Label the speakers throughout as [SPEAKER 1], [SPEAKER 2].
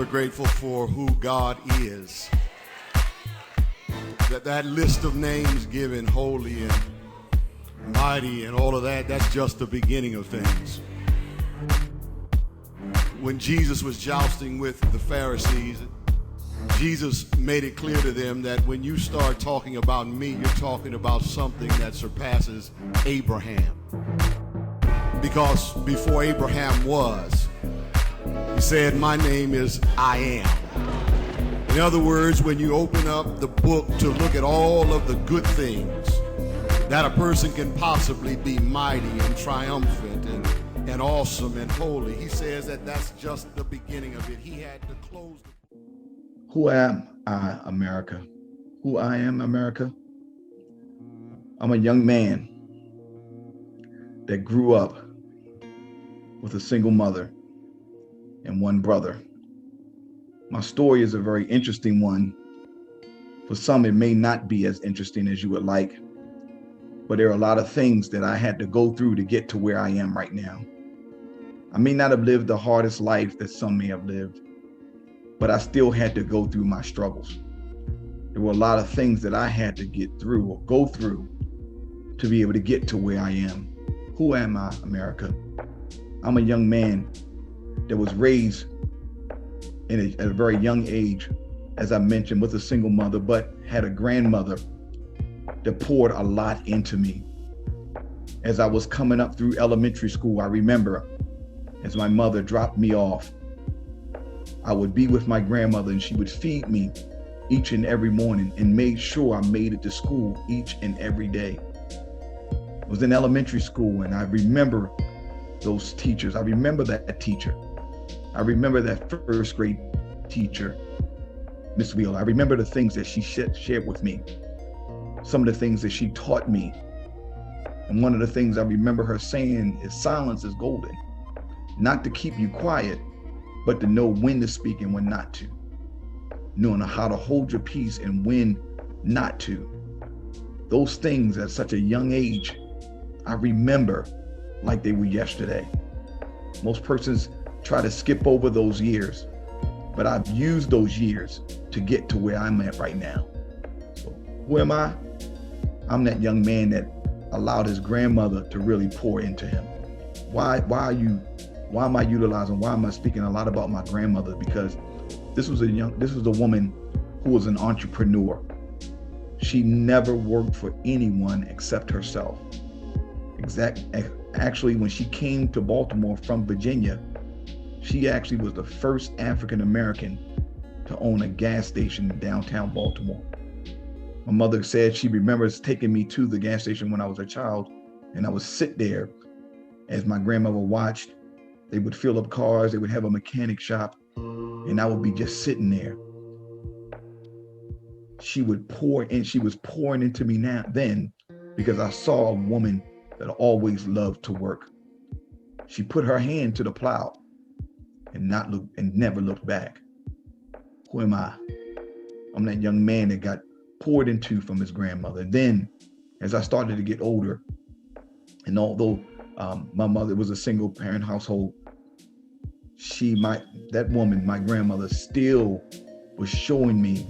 [SPEAKER 1] We're grateful for who God is. That list of names given, holy and mighty and all of that, that's just the beginning of things. When Jesus was jousting with the Pharisees, Jesus made it clear to them that when you start talking about me, you're talking about something that surpasses Abraham. Because before Abraham was, he said, my name is I am. In other words, when you open up the book to look at all of the good things that a person can possibly be, mighty and triumphant and awesome and holy, he says that that's just the beginning of it. He had to close the...
[SPEAKER 2] Who am I, America? Who I am, America? I'm a young man that grew up with a single mother and one brother. My story is a very interesting one. For some, it may not be as interesting as you would like, but there are a lot of things that I had to go through to get to where I am right now. I may not have lived the hardest life that some may have lived, but I still had to go through my struggles. There were a lot of things that I had to get through or go through to be able to get to where I am. Who am I, America? I'm a young man that was raised at a very young age, as I mentioned, with a single mother, but had a grandmother that poured a lot into me. As I was coming up through elementary school, I remember as my mother dropped me off, I would be with my grandmother and she would feed me each and every morning and made sure I made it to school each and every day. I was in elementary school and I remember those teachers. I remember that teacher. I remember that first grade teacher, Miss Wheeler. I remember the things that she shared with me, some of the things that she taught me. And one of the things I remember her saying is silence is golden. Not to keep you quiet, but to know when to speak and when not to. Knowing how to hold your peace and when not to. Those things at such a young age, I remember like they were yesterday. Most persons try to skip over those years, but I've used those years to get to where I'm at right now. So who am I? I'm that young man that allowed his grandmother to really pour into him. Why am I utilizing, why am I speaking a lot about my grandmother? Because this was a woman who was an entrepreneur. She never worked for anyone except herself. Actually, when she came to Baltimore from Virginia, she actually was the first African American to own a gas station in downtown Baltimore. My mother said she remembers taking me to the gas station when I was a child, and I would sit there as my grandmother watched. They would fill up cars, they would have a mechanic shop, and I would be just sitting there. She would pour in, she was pouring into me then because I saw a woman that always loved to work. She put her hand to the plow and never looked back. Who am I? I'm that young man that got poured into from his grandmother. Then, as I started to get older, and although my mother was a single parent household, that woman, my grandmother, still was showing me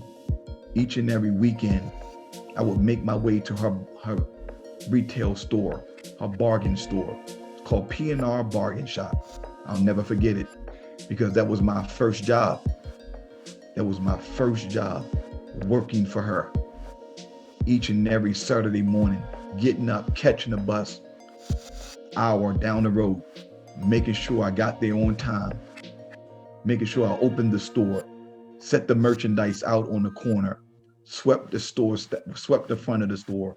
[SPEAKER 2] each and every weekend. I would make my way to her retail store, her bargain store. It's called P&R Bargain Shop. I'll never forget it because that was my first job. That was my first job, working for her. Each and every Saturday morning, getting up, catching a bus, hour down the road, making sure I got there on time, making sure I opened the store, set the merchandise out on the corner, swept the store, swept the front of the store,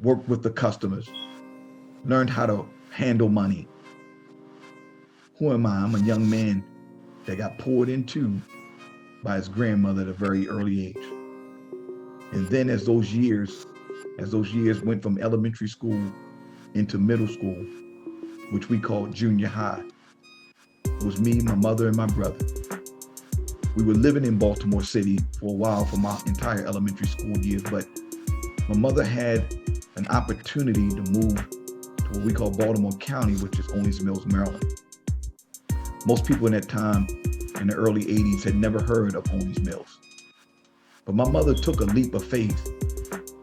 [SPEAKER 2] worked with the customers, learned how to handle money. Who am I? I'm a young man that got poured into by his grandmother at a very early age. And then as those years went from elementary school into middle school, which we called junior high, it was me, my mother, and my brother. We were living in Baltimore City for a while for my entire elementary school years, but my mother had an opportunity to move to what we call Baltimore County, which is Owings Mills, Maryland. Most people in that time in the early 80s had never heard of Owings Mills. But my mother took a leap of faith.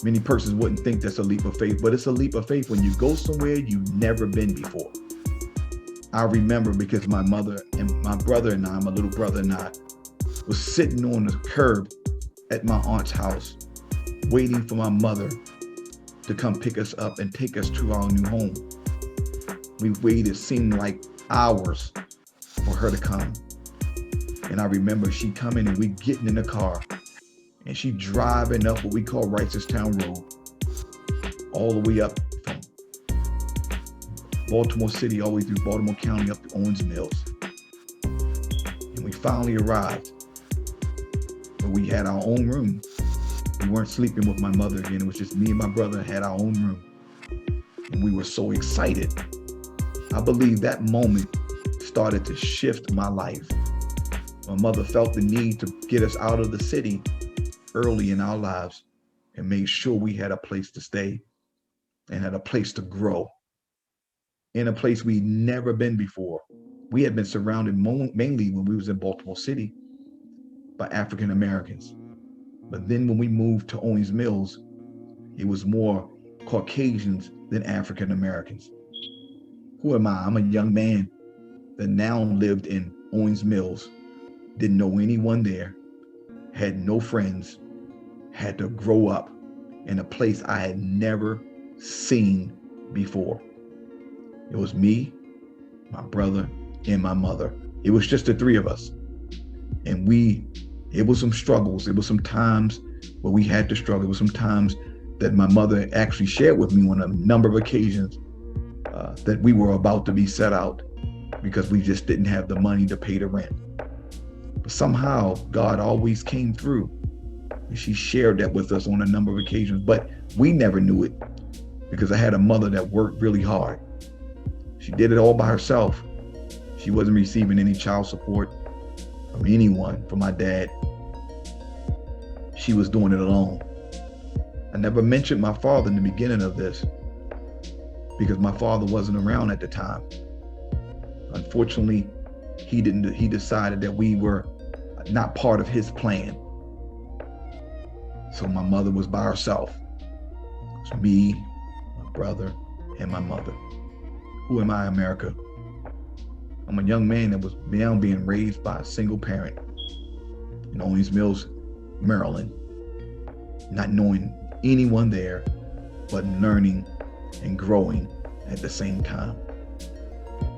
[SPEAKER 2] Many persons wouldn't think that's a leap of faith, but it's a leap of faith when you go somewhere you've never been before. I remember because my mother and my brother and I, my little brother and I, was sitting on the curb at my aunt's house, waiting for my mother to come pick us up and take us to our new home. We waited, seemed like hours for her to come. And I remember she coming and we getting in the car and she driving up what we call Wrightstown Road, all the way up from Baltimore City, all the way through Baltimore County up to Owings Mills. And we finally arrived. But we had our own room. We weren't sleeping with my mother again. It was just me and my brother had our own room. And we were so excited. I believe that moment started to shift my life. My mother felt the need to get us out of the city early in our lives and made sure we had a place to stay and had a place to grow in a place we'd never been before. We had been surrounded mainly when we was in Baltimore City by African Americans. But then when we moved to Owings Mills, it was more Caucasians than African Americans. Who am I? I'm a young man that now lived in Owings Mills, didn't know anyone there, had no friends, had to grow up in a place I had never seen before. It was me, my brother, and my mother. It was just the three of us. And it was some struggles. It was some times where we had to struggle. It was some times that my mother actually shared with me on a number of occasions that we were about to be set out because we just didn't have the money to pay the rent. But somehow God always came through. And she shared that with us on a number of occasions, but we never knew it because I had a mother that worked really hard. She did it all by herself. She wasn't receiving any child support from anyone, from my dad. She was doing it alone. I never mentioned my father in the beginning of this because my father wasn't around at the time. Unfortunately, he decided that we were not part of his plan. So my mother was by herself. It was me, my brother, and my mother. Who am I, America? I'm a young man that was now being raised by a single parent in Owings Mills, Maryland, not knowing anyone there, but learning and growing at the same time.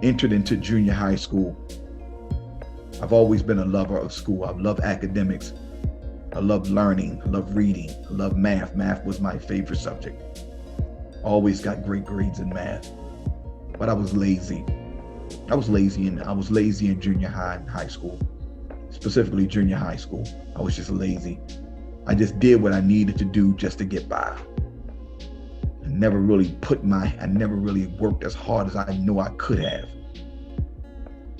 [SPEAKER 2] Entered into junior high school. I've always been a lover of school. I love academics. I love learning. I love reading. I love math. Math was my favorite subject. Always got great grades in math. But I was lazy. I was lazy in junior high and high school, specifically junior high school. I was just lazy. I just did what I needed to do just to get by. I never really worked as hard as I know I could have.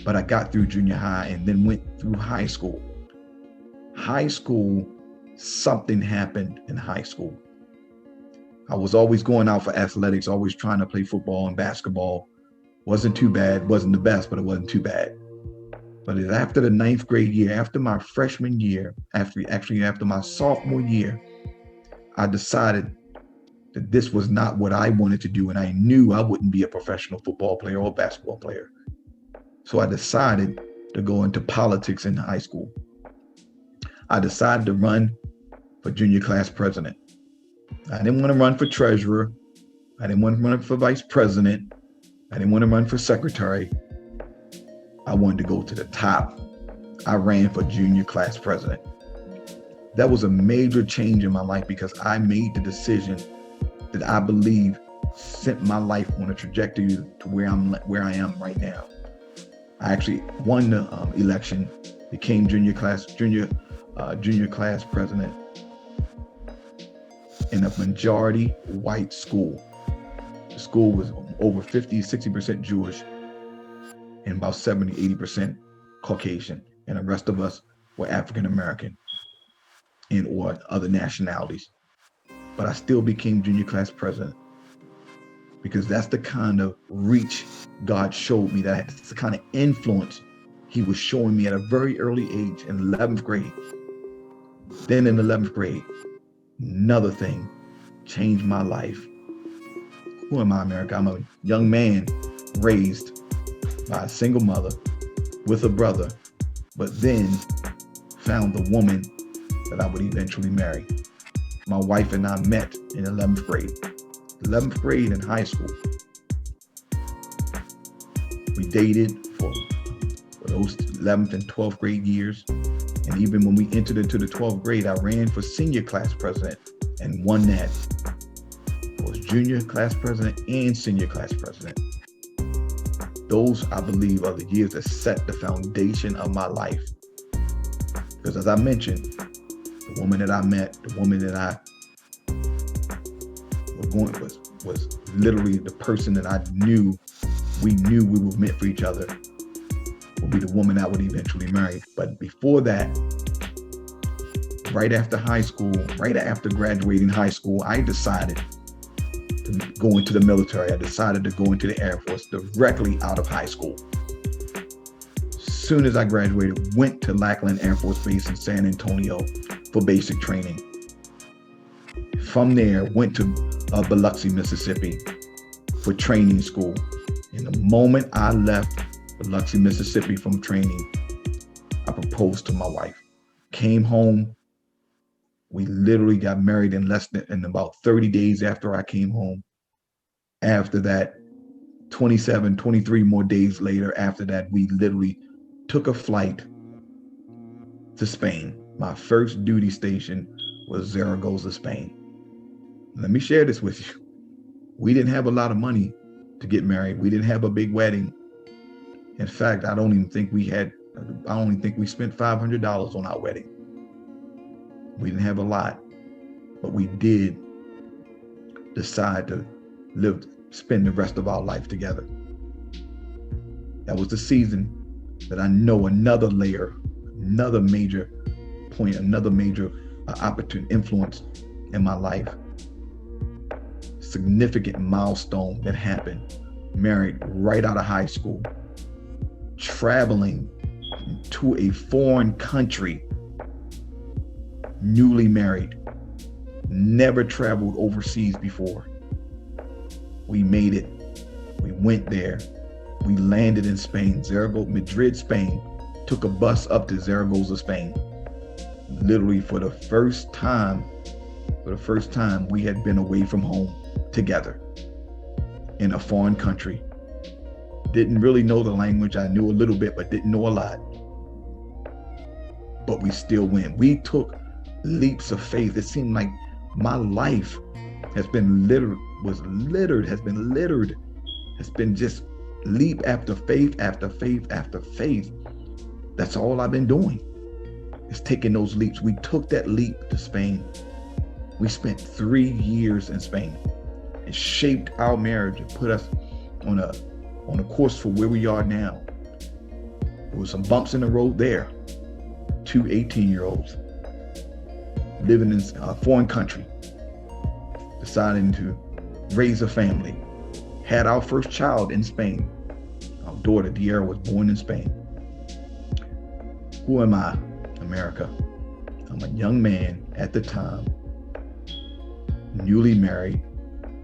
[SPEAKER 2] But I got through junior high and then went through high school. High school, something happened in high school. I was always going out for athletics, always trying to play football and basketball. Wasn't too bad, wasn't the best, but it wasn't too bad. But after the 9th grade year, after my freshman year, after my sophomore year, I decided that this was not what I wanted to do. And I knew I wouldn't be a professional football player or basketball player. So I decided to go into politics in high school. I decided to run for junior class president. I didn't want to run for treasurer. I didn't want to run for vice president. I didn't want to run for secretary. I wanted to go to the top. I ran for junior class president. That was a major change in my life because I made the decision that I believe sent my life on a trajectory to where I am right now. I actually won the election, became junior class president in a majority white school. The school was over 50-60% Jewish and about 70-80% Caucasian, and the rest of us were African American and or other nationalities. But I still became junior class president because that's the kind of reach God showed me, that's the kind of influence he was showing me at a very early age in 11th grade. Then in 11th grade, another thing changed my life. Who am I, America? I'm a young man raised by a single mother with a brother, but then found the woman that I would eventually marry. My wife and I met in 11th grade. 11th grade in high school. We dated for those 11th and 12th grade years. And even when we entered into the 12th grade, I ran for senior class president and won that. I was junior class president and senior class president. Those, I believe, are the years that set the foundation of my life. Because as I mentioned, the woman that I met, the woman that I was literally the person that I knew, we were meant for each other, would be the woman I would eventually marry. But before that, right after high school, right after graduating high school, I decided to go into the military. I decided to go into the Air Force directly out of high school. As soon as I graduated, went to Lackland Air Force Base in San Antonio for basic training. From there, went to Biloxi, Mississippi for training school. And the moment I left Biloxi, Mississippi from training, I proposed to my wife. Came home. We literally got married in about 30 days after I came home. After that, 23 more days later, after that, we literally took a flight to Spain. My first duty station was Zaragoza, Spain. Let me share this with you. We didn't have a lot of money to get married. We didn't have a big wedding. In fact, I only think we spent $500 on our wedding. We didn't have a lot, but we did decide to spend the rest of our life together. That was the season that I know another layer, another major point, another major opportunity influence in my life. Significant milestone that happened. Married right out of high school, traveling to a foreign country, newly married, never traveled overseas before. We made it. We went there. We landed in Spain, Madrid, Spain, took a bus up to Zaragoza, Spain. Literally for the first time, we had been away from home together in a foreign country. Didn't really know the language. I knew a little bit, but didn't know a lot. But we still went. We took leaps of faith. It seemed like my life has been just leap after faith, after faith, after faith. That's all I've been doing, is taking those leaps. We took that leap to Spain. We spent 3 years in Spain. It shaped our marriage and put us on a course for where we are now. There was some bumps in the road there. 2 18-year-olds living in a foreign country, deciding to raise a family. Had our first child in Spain. Our daughter, Diera, was born in Spain. Who am I, America? I'm a young man at the time, newly married,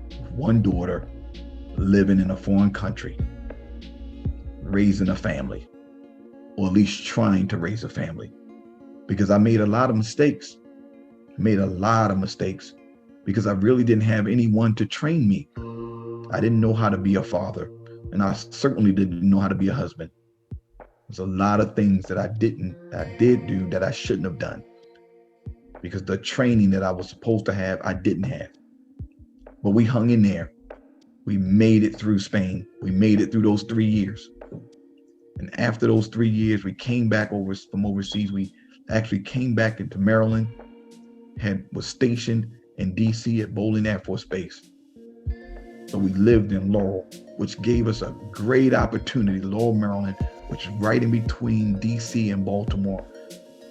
[SPEAKER 2] with one daughter, living in a foreign country, raising a family, or at least trying to raise a family. Because I made a lot of mistakes. Because I really didn't have anyone to train me. I didn't know how to be a father, and I certainly didn't know how to be a husband. There's a lot of things that I did do that I shouldn't have done, because the training that I was supposed to have, I didn't have. But we hung in there. We made it through Spain. We made it through those 3 years. And after those 3 years, we came back from overseas. We actually came back into Maryland, was stationed in DC at Bowling Air Force Base. So we lived in Laurel, which gave us a great opportunity. Laurel, Maryland, which is right in between DC and Baltimore,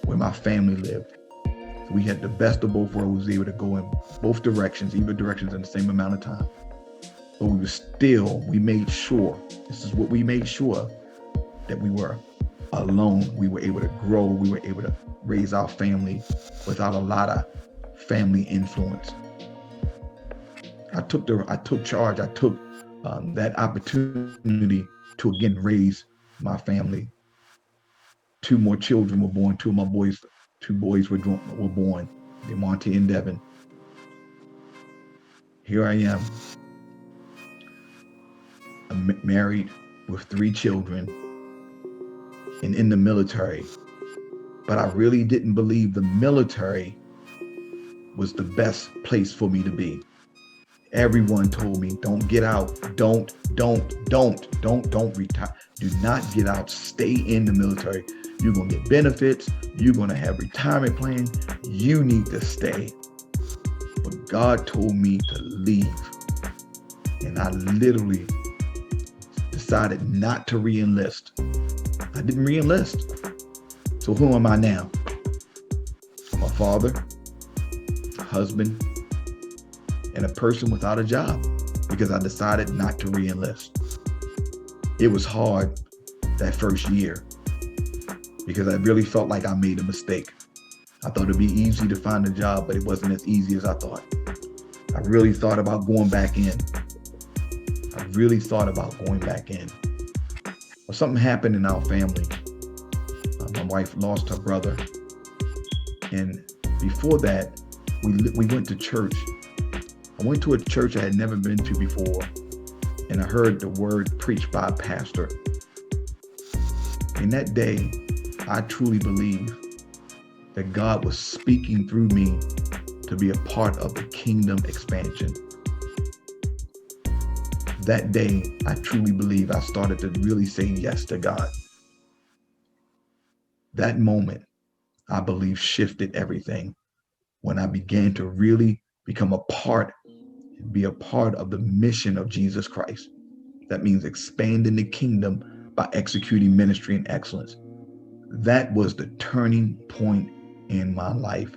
[SPEAKER 2] where my family lived. So we had the best of both worlds. We were able to go in both directions, either directions in the same amount of time. But we made sure, this is what we made sure, that we were alone, we were able to grow. We were able to raise our family without a lot of family influence. I took charge. I took that opportunity to again raise my family. 2 more children were born. 2 boys were born, DeMonte and Devin. Here I am. I'm married with 3 children and in the military. But I really didn't believe the military was the best place for me to be. Everyone told me, don't get out. Don't retire. Do not get out. Stay in the military. You're going to get benefits. You're going to have retirement plans. You need to stay. But God told me to leave. And I literally decided not to re-enlist. I didn't re-enlist. So who am I now? I'm a father, a husband, and a person without a job because I decided not to re-enlist. It was hard that first year because I really felt like I made a mistake. I thought it'd be easy to find a job, but it wasn't as easy as I thought. I really thought about going back in. But something happened in our family. My wife lost her brother. And before that, we went to church. I went to a church I had never been to before, and I heard the word preached by a pastor. And that day, I truly believe that God was speaking through me to be a part of the kingdom expansion. That day, I truly believe I started to really say yes to God. That moment, I believe, shifted everything when I began to really become be a part of the mission of Jesus Christ. That means expanding the kingdom by executing ministry in excellence. That was the turning point in my life.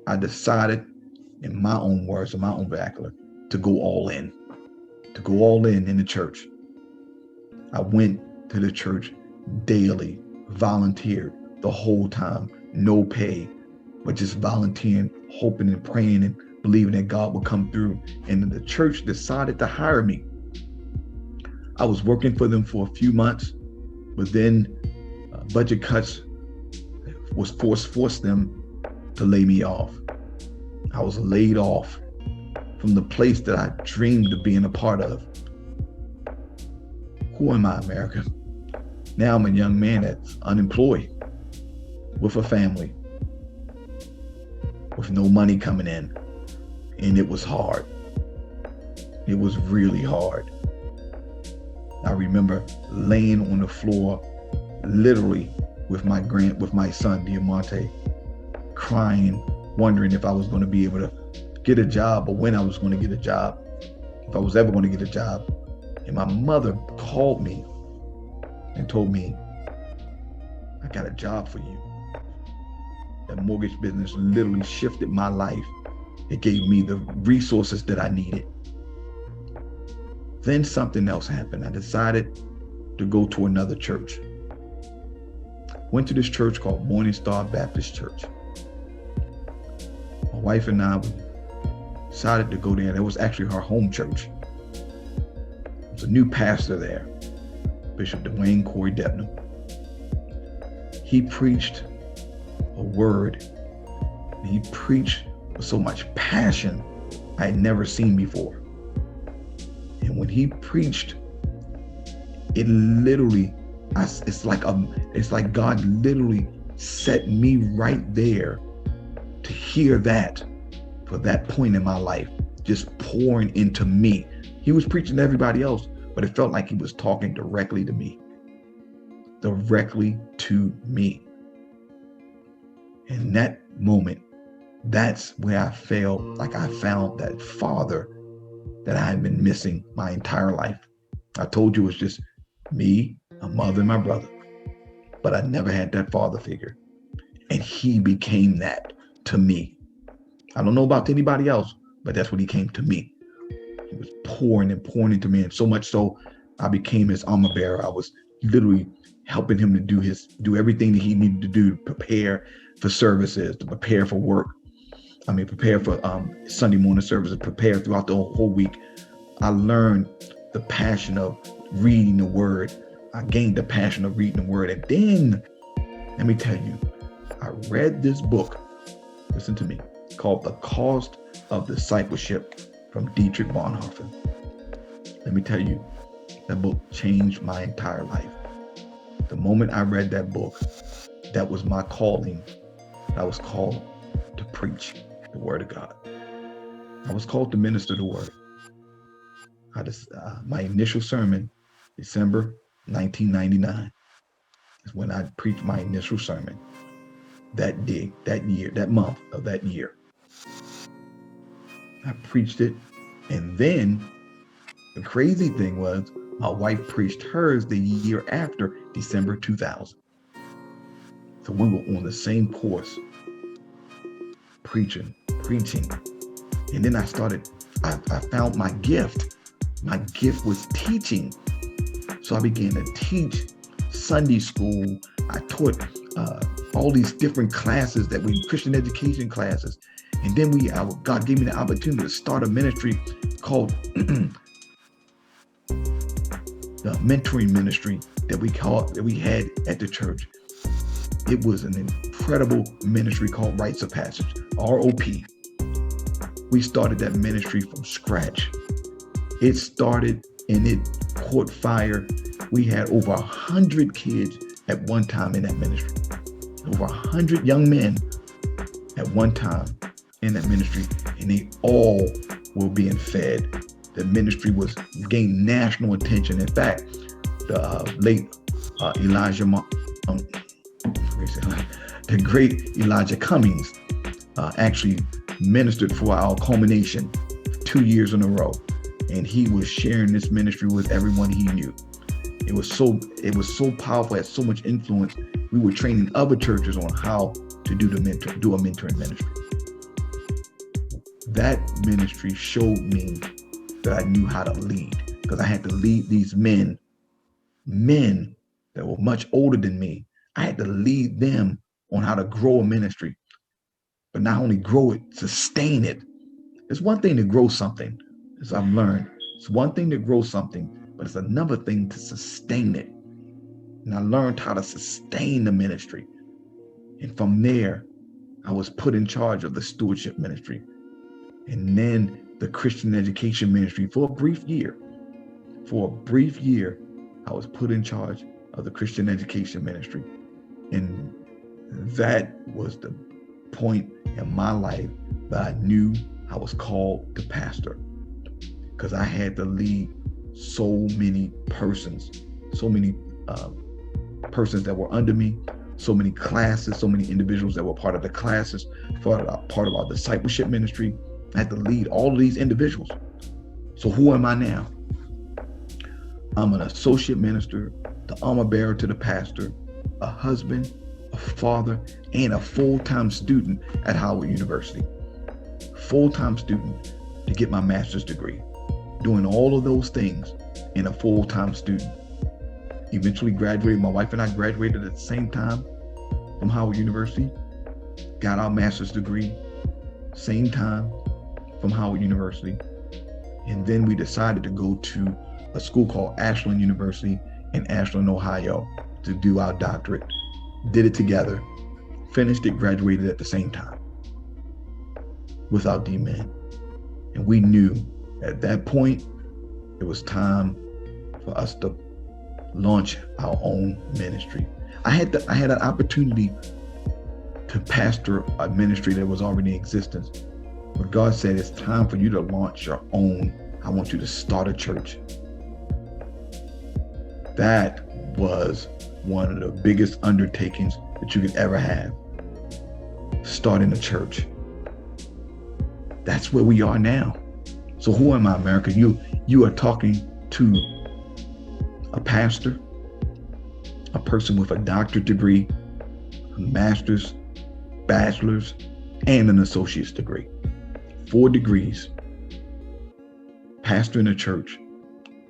[SPEAKER 2] I decided, in my own words, in my own vernacular, to go all in the church. I went to the church daily, volunteered the whole time, no pay, but just volunteering, hoping and praying and believing that God would come through. And the church decided to hire me. I was working for them for a few months, but then budget cuts forced them to lay me off. I was laid off from the place that I dreamed of being a part of. Who am I, America? Now I'm a young man that's unemployed, with a family, with no money coming in. And it was hard. It was really hard. I remember laying on the floor, literally with my son, Diamante, crying, wondering if I was going to be able to get a job or when I was going to get a job, if I was ever going to get a job. And my mother called me and told me, I got a job for you. That mortgage business literally shifted my life. It gave me the resources that I needed. Then something else happened. I decided to go to another church. Went to this church called Morning Star Baptist Church. My wife and I decided to go there. It was actually her home church. There was a new pastor there, Bishop Dwayne Corey Debnam. He preached a word. And he preached with so much passion I had never seen before. And when he preached, it literally, it's like God literally set me right there to hear that for that point in my life, just pouring into me. He was preaching to everybody else, but it felt like he was talking directly to me. Directly to me. In that moment, that's where I felt like I found that father that I had been missing my entire life. I told you it was just me, my mother, and my brother. But I never had that father figure. And he became that to me. I don't know about anybody else, but that's what he came to me. He was pouring and pouring into me. And so much so, I became his armor bearer. I was literally helping him to do everything that he needed to do to prepare for services, to prepare for work. Prepare for Sunday morning services, prepare throughout the whole week. I learned the passion of reading the word. I gained the passion of reading the word. And then, let me tell you, I read this book, listen to me, called The Cost of Discipleship from Dietrich Bonhoeffer. Let me tell you, that book changed my entire life. The moment I read that book, that was my calling. I was called to preach the word of God. I was called to minister the word. My initial sermon, December 1999, is when I preached my initial sermon that month of that year. I preached it, and then the crazy thing was my wife preached hers the year after, December 2000. So we were on the same course, preaching. And then I found my gift. My gift was teaching. So I began to teach Sunday school. I taught all these different classes Christian education classes. And then God gave me the opportunity to start a ministry called the mentoring ministry that we had at the church. It was an incredible ministry called Rites of Passage, ROP. We started that ministry from scratch. It started and it caught fire. We had over 100 kids at one time in that ministry. Over 100 young men at one time in that ministry, and they all were being fed. The ministry gained national attention. In fact, the late the great Elijah Cummings actually ministered for our culmination 2 years in a row, and he was sharing this ministry with everyone he knew. It was so powerful, had so much influence. We were training other churches on how to do a mentoring ministry. That ministry showed me that I knew how to lead, because I had to lead these men that were much older than me. I had to lead them on how to grow a ministry, but not only grow it, sustain it. It's one thing to grow something, as I've learned. It's one thing to grow something, but it's another thing to sustain it. And I learned how to sustain the ministry. And from there, I was put in charge of the stewardship ministry, and then the Christian education ministry for a brief year. For a brief year, I was put in charge of the Christian education ministry. And that was the point in my life that I knew I was called to pastor, because I had to lead so many persons that were under me, so many classes, so many individuals that were part of the classes, part of our discipleship ministry. I had to lead all of these individuals. So who am I now? I'm an associate minister, the armor bearer to the pastor, a husband, a father, and a full-time student at Howard University. Full-time student to get my master's degree. Doing all of those things and a full-time student. Eventually graduated. My wife and I graduated at the same time from Howard University. Got our master's degree, same time from Howard University. And then we decided to go to a school called Ashland University in Ashland, Ohio, to do our doctorate. Did it together, finished it, graduated at the same time with our D-men. And we knew at that point, it was time for us to launch our own ministry. I had an opportunity to pastor a ministry that was already in existence. But God said, it's time for you to launch your own. I want you to start a church. That was one of the biggest undertakings that you could ever have. Starting a church. That's where we are now. So who am I, America? You are talking to a pastor, a person with a doctorate degree, a master's, bachelor's, and an associate's degree. 4 degrees. Pastoring a church,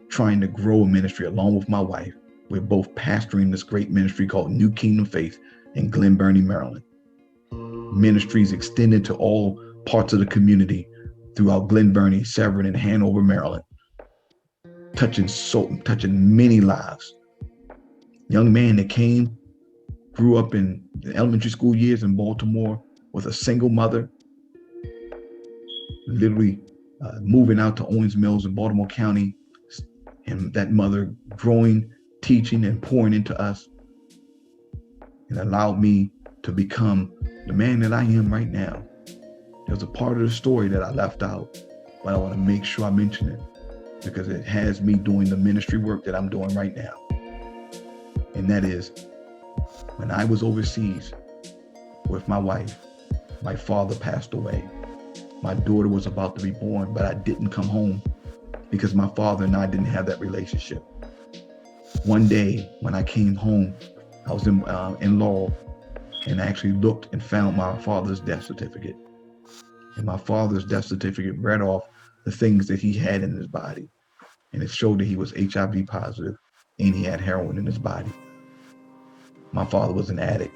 [SPEAKER 2] trying to grow a ministry along with my wife We're both pastoring this great ministry called New Kingdom Faith in Glen Burnie, Maryland. Ministries extended to all parts of the community throughout Glen Burnie, Severn, and Hanover, Maryland, touching many lives. Young man that grew up in the elementary school years in Baltimore with a single mother, literally moving out to Owens Mills in Baltimore County, and that mother growing, teaching, and pouring into us, and allowed me to become the man that I am right now. There's a part of the story that I left out, but I want to make sure I mention it because it has me doing the ministry work that I'm doing right now. And that is, when I was overseas with my wife, my father passed away. My daughter was about to be born, but I didn't come home because my father and I didn't have that relationship. One day when I came home, I was in Laurel, and I actually looked and found my father's death certificate. And my father's death certificate read off the things that he had in his body. And it showed that he was HIV positive and he had heroin in his body. My father was an addict,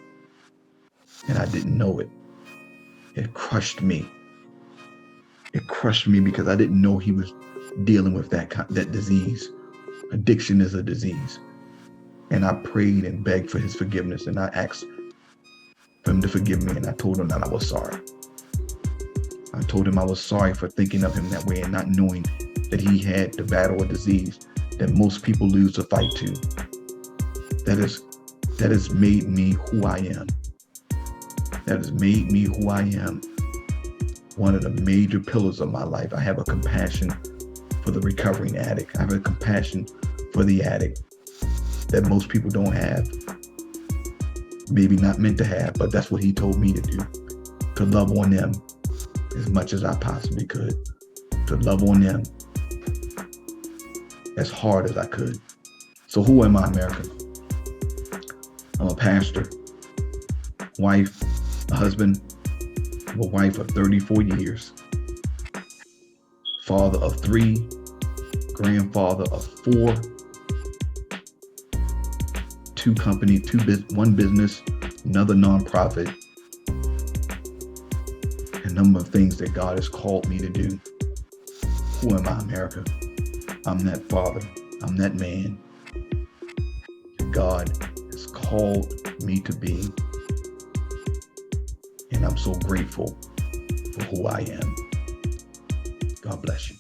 [SPEAKER 2] and I didn't know it. It crushed me. It crushed me because I didn't know he was dealing with that disease. Addiction is a disease. And I prayed and begged for his forgiveness, and I asked for him to forgive me, and I told him that I was sorry. I told him I was sorry for thinking of him that way and not knowing that he had to battle a disease that most people lose the fight to. That has made me who I am. That has made me who I am. One of the major pillars of my life. I have a compassion for the recovering addict. I have a compassion for the addict that most people don't have. Maybe not meant to have, but that's what he told me to do. To love on them as much as I possibly could. To love on them as hard as I could. So who am I, America? I'm a pastor, wife, a husband, a wife of 34 years, father of 3, grandfather of 4, 2 companies, 1 business, another nonprofit, a number of things that God has called me to do. Who am I, America? I'm that father. I'm that man God has called me to be. And I'm so grateful for who I am. God bless you.